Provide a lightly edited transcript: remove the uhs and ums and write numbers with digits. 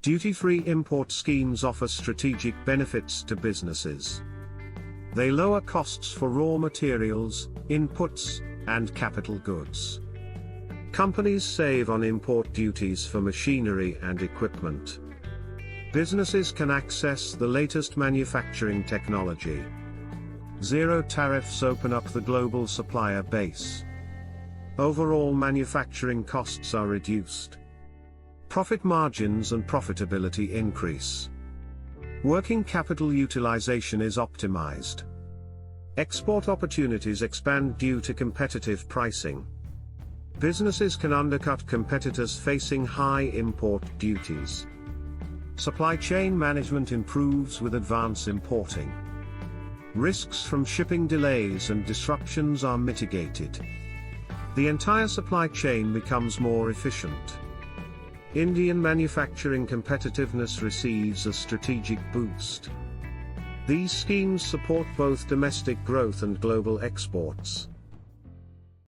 Duty-free import schemes offer strategic benefits to businesses. They lower costs for raw materials, inputs, and capital goods. Companies save on import duties for machinery and equipment. Businesses can access the latest manufacturing technology. Zero tariffs open up the global supplier base. Overall manufacturing costs are reduced. Profit margins and profitability increase. Working capital utilization is optimized. Export opportunities expand due to competitive pricing. Businesses can undercut competitors facing high import duties. Supply chain management improves with advance importing. Risks from shipping delays and disruptions are mitigated. The entire supply chain becomes more efficient. Indian manufacturing competitiveness receives a strategic boost. These schemes support both domestic growth and global exports.